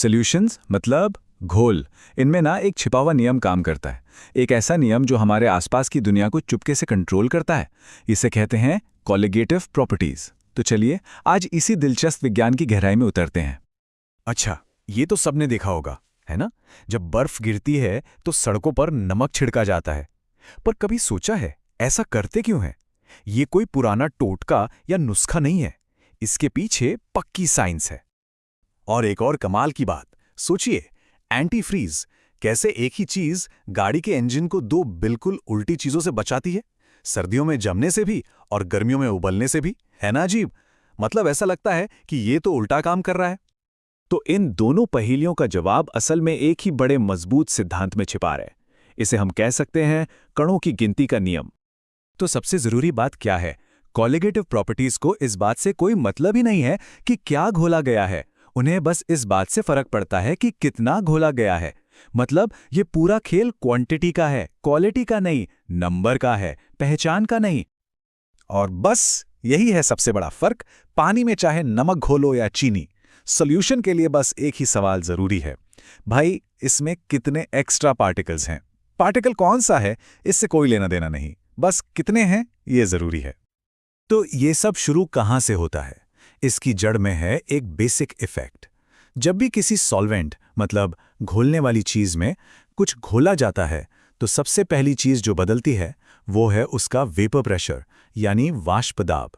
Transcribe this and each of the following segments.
Solutions मतलब घोल। इनमें ना एक छिपा हुआ नियम काम करता है, एक ऐसा नियम जो हमारे आसपास की दुनिया को चुपके से कंट्रोल करता है। इसे कहते हैं कॉलिगेटिव प्रॉपर्टीज। तो चलिए आज इसी दिलचस्प विज्ञान की गहराई में उतरते हैं। अच्छा, ये तो सबने देखा होगा, है ना? जब बर्फ गिरती है तो सड़कों पर नमक छिड़का जाता है। पर कभी सोचा है ऐसा करते क्यों है? ये कोई पुराना टोटका या नुस्खा नहीं है। इसके पीछे पक्की साइंस है। और एक और कमाल की बात, सोचिए, एंटी फ्रीज। कैसे एक ही चीज गाड़ी के इंजन को दो बिल्कुल उल्टी चीजों से बचाती है, सर्दियों में जमने से भी और गर्मियों में उबलने से भी। है ना अजीब? मतलब ऐसा लगता है कि ये तो उल्टा काम कर रहा है। तो इन दोनों पहेलियों का जवाब असल में एक ही बड़े मजबूत सिद्धांत में छिपा है। इसे हम कह सकते हैं कणों की गिनती का नियम। तो सबसे जरूरी बात क्या है? कॉलिगेटिव प्रॉपर्टीज को इस बात से कोई मतलब ही नहीं है कि क्या घोला गया है। उन्हें बस इस बात से फर्क पड़ता है कि कितना घोला गया है। मतलब ये पूरा खेल क्वांटिटी का है, क्वालिटी का नहीं, नंबर का है, पहचान का नहीं। और बस यही है सबसे बड़ा फर्क। पानी में चाहे नमक घोलो या चीनी, सॉल्यूशन के लिए बस एक ही सवाल जरूरी है, भाई इसमें कितने एक्स्ट्रा पार्टिकल्स हैं। पार्टिकल कौन सा है इससे कोई लेना देना नहीं, बस कितने हैं ये जरूरी है। तो ये सब शुरू कहां से होता है? इसकी जड़ में है एक बेसिक इफेक्ट। जब भी किसी सॉल्वेंट मतलब घोलने वाली चीज में कुछ घोला जाता है तो सबसे पहली चीज जो बदलती है वो है उसका वेपर प्रेशर, यानी वाष्प दाब।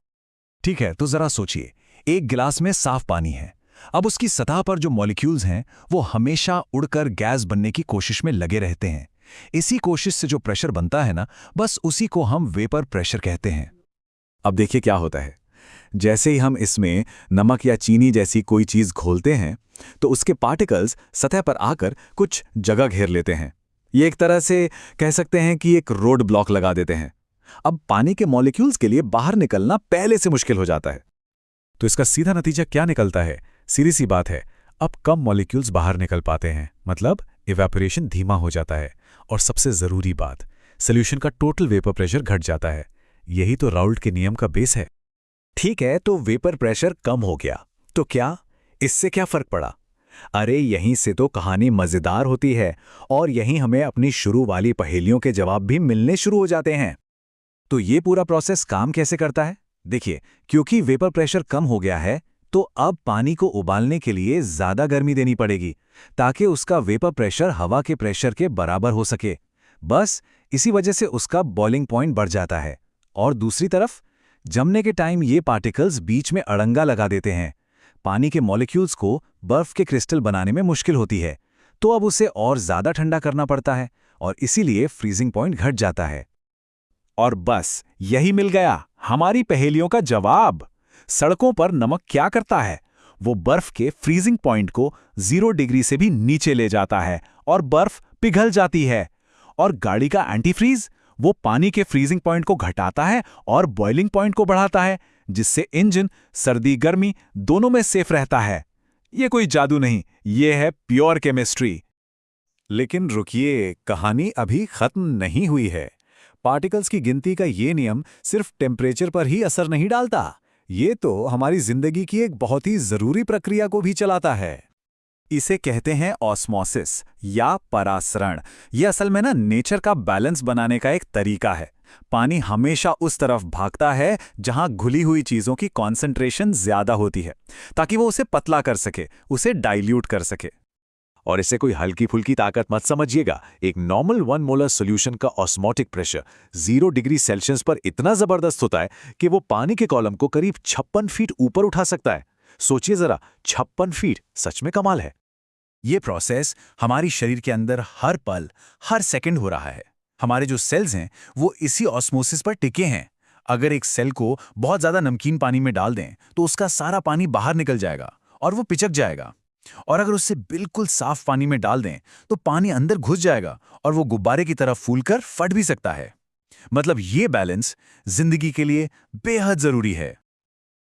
ठीक है, तो जरा सोचिए, एक गिलास में साफ पानी है। अब उसकी सतह पर जो मॉलिक्यूल्स हैं वो हमेशा उड़कर गैस बनने की कोशिश में लगे रहते हैं। इसी कोशिश से जो प्रेशर बनता है ना, बस उसी को हम वेपर प्रेशर कहते हैं। अब देखिए क्या होता है, जैसे ही हम इसमें नमक या चीनी जैसी कोई चीज घोलते हैं तो उसके पार्टिकल्स सतह पर आकर कुछ जगह घेर लेते हैं। ये एक तरह से कह सकते हैं कि एक रोड ब्लॉक लगा देते हैं। अब पानी के मॉलिक्यूल्स के लिए बाहर निकलना पहले से मुश्किल हो जाता है। तो इसका सीधा नतीजा क्या निकलता है? सीधी सी बात है, अब कम मॉलिक्यूल्स बाहर निकल पाते हैं, मतलब इवेपोरेशन धीमा हो जाता है। और सबसे जरूरी बात, सॉल्यूशन का टोटल वेपर प्रेशर घट जाता है। यही तो राउल्ट के नियम का बेस है। ठीक है, तो वेपर प्रेशर कम हो गया तो क्या इससे क्या फर्क पड़ा? अरे यहीं से तो कहानी मजेदार होती है और यहीं हमें अपनी शुरू वाली पहेलियों के जवाब भी मिलने शुरू हो जाते हैं। तो ये पूरा प्रोसेस काम कैसे करता है? देखिए, क्योंकि वेपर प्रेशर कम हो गया है तो अब पानी को उबालने के लिए ज्यादा गर्मी देनी पड़ेगी ताकि उसका वेपर प्रेशर हवा के प्रेशर के बराबर हो सके। बस इसी वजह से उसका बॉइलिंग पॉइंट बढ़ जाता है। और दूसरी तरफ जमने के टाइम ये पार्टिकल्स बीच में अड़ंगा लगा देते हैं। पानी के मॉलिक्यूल्स को बर्फ के क्रिस्टल बनाने में मुश्किल होती है, तो अब उसे और ज्यादा ठंडा करना पड़ता है और इसीलिए फ्रीजिंग पॉइंट घट जाता है। और बस यही मिल गया हमारी पहेलियों का जवाब। सड़कों पर नमक क्या करता है? वो बर्फ के फ्रीजिंग पॉइंट को 0 डिग्री से भी नीचे ले जाता है और बर्फ पिघल जाती है। और गाड़ी का एंटीफ्रीज वो पानी के फ्रीजिंग पॉइंट को घटाता है और बॉइलिंग पॉइंट को बढ़ाता है, जिससे इंजन सर्दी गर्मी दोनों में सेफ रहता है। ये कोई जादू नहीं, ये है प्योर केमिस्ट्री। लेकिन रुकिए, कहानी अभी खत्म नहीं हुई है। पार्टिकल्स की गिनती का ये नियम सिर्फ टेम्परेचर पर ही असर नहीं डालता, ये तो हमारी जिंदगी की एक बहुत ही जरूरी प्रक्रिया को भी चलाता है। इसे कहते हैं ऑस्मोसिस या परासरण। यह असल में ना नेचर का बैलेंस बनाने का एक तरीका है। पानी हमेशा उस तरफ भागता है जहां घुली हुई चीजों की कॉन्सेंट्रेशन ज्यादा होती है, ताकि वो उसे पतला कर सके, उसे डाइल्यूट कर सके। और इसे कोई हल्की फुल्की ताकत मत समझिएगा। एक नॉर्मल 1 मोलर सॉल्यूशन का ऑस्मोटिक प्रेशर 0 डिग्री सेल्सियस पर इतना जबरदस्त होता है कि वो पानी के कॉलम को करीब 56 फीट ऊपर उठा सकता है। सोचिए जरा, 56 फीट, सच में कमाल है। ये प्रोसेस हमारी शरीर के अंदर हर पल, हर सेकंड हो रहा है। हमारे जो सेल्स हैं वो इसी ऑस्मोसिस पर टिके हैं। अगर एक सेल को बहुत ज्यादा नमकीन पानी में डाल दें तो उसका सारा पानी बाहर निकल जाएगा और वो पिचक जाएगा। और अगर उससे बिल्कुल साफ पानी में डाल दें तो पानी अंदर घुस जाएगा और वो गुब्बारे की तरह फूलकर फट भी सकता है। मतलब ये बैलेंस जिंदगी के लिए बेहद जरूरी है।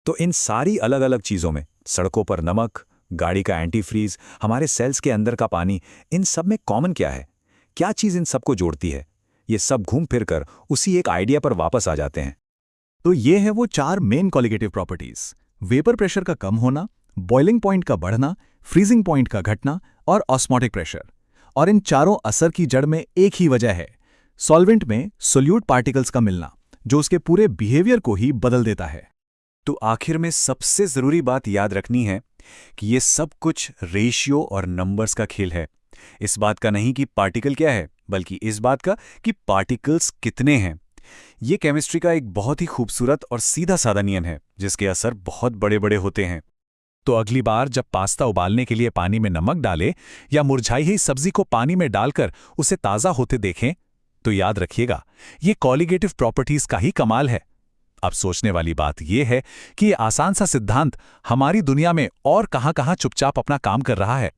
तो इन सारी अलग अलग चीजों में, सड़कों पर नमक, गाड़ी का एंटीफ्रीज, हमारे सेल्स के अंदर का पानी, इन सब में कॉमन क्या है? क्या चीज इन सबको जोड़ती है? ये सब घूम फिर कर उसी एक आइडिया पर वापस आ जाते हैं। तो ये है वो 4 main colligative properties: vapour pressure का कम होना, बॉइलिंग पॉइंट का बढ़ना, फ्रीजिंग पॉइंट का घटना और ऑस्मोटिक प्रेशर। और इन चारों असर की जड़ में एक ही वजह है, सॉल्वेंट में सोल्यूट पार्टिकल्स का मिलना, जो उसके पूरे बिहेवियर को ही बदल देता है। तो आखिर में सबसे जरूरी बात याद रखनी है कि ये सब कुछ रेशियो और नंबर्स का खेल है। इस बात का नहीं कि पार्टिकल क्या है, बल्कि इस बात का कि पार्टिकल्स कितने हैं। ये केमिस्ट्री का एक बहुत ही खूबसूरत और सीधा साधा नियम है, जिसके असर बहुत बड़े बड़े होते हैं। तो अगली बार जब पास्ता उबालने के लिए पानी में नमक डालें या मुरझाई हुई सब्जी को पानी में डालकर उसे ताज़ा होते देखें, तो याद रखिएगा, ये कॉलिगेटिव प्रॉपर्टीज का ही कमाल है। अब सोचने वाली बात यह है कि ये आसान सा सिद्धांत हमारी दुनिया में और कहां-कहां चुपचाप अपना काम कर रहा है।